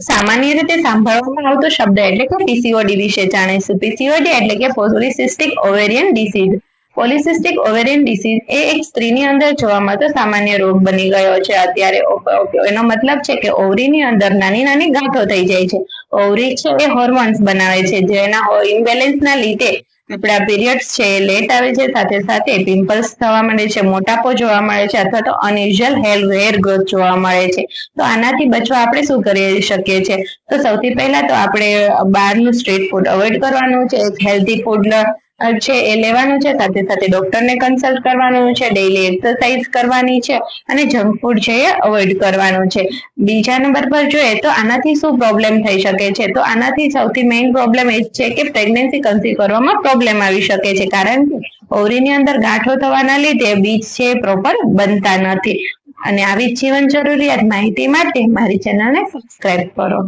સામાન્ય રીતે સાંભળવામાં આવતો શબ્દ એટલે કે પીસીઓડી વિશે જાણીશું. પીસીઓડી એટલે કે polycystic ovarian disease. Polycystic ovarian disease એ એક સ્ત્રીની અંદર જોવા મળતો સામાન્ય રોગ બની ગયો છે અત્યારે. એનો મતલબ છે કે ઓવરીની અંદર નાની નાની ગાંઠો થઈ જાય છે. ઓવરી છે એ હોર્મોન્સ બનાવે છે, જેના ઇમ્બેલેન્સના લીધે આપણા પીરિયડ્સ છે એ લેટ આવે છે, સાથે સાથે પિમ્પલ્સ થવા મળે છે, મોટાપો જોવા મળે છે, અથવા તો અનયુઝ્યુઅલ હેર ગ્રોથ જોવા મળે છે. તો આનાથી બચવા આપણે શું કરી શકીએ છીએ? તો સૌથી પહેલા તો આપણે બહારનું સ્ટ્રીટ ફૂડ અવોઇડ કરવાનું છે, હેલ્ધી ફૂડ છે એ લેવાનું છે, સાથે સાથે ડોક્ટરને કન્સલ્ટ કરવાનું છે, ડેઈલી એક્સરસાઇઝ કરવાની છે, અને જંક ફૂડ છે એ અવોઇડ કરવાનું છે. બીજા નંબર પર જોઈએ તો આનાથી શું પ્રોબ્લેમ થઈ શકે છે? તો આનાથી સૌથી મેઇન પ્રોબ્લેમ એ છે કે પ્રેગ્નન્સી કન્સીવ કરવામાં પ્રોબ્લેમ આવી શકે છે, કારણ કે ઓવરીની અંદર ગાંઠો થવાના લીધે બીજ છે પ્રોપર બનતા નથી. અને આવી જીવન જરૂરિયાત માહિતી માટે મારી ચેનલને સબસ્ક્રાઇબ કરો.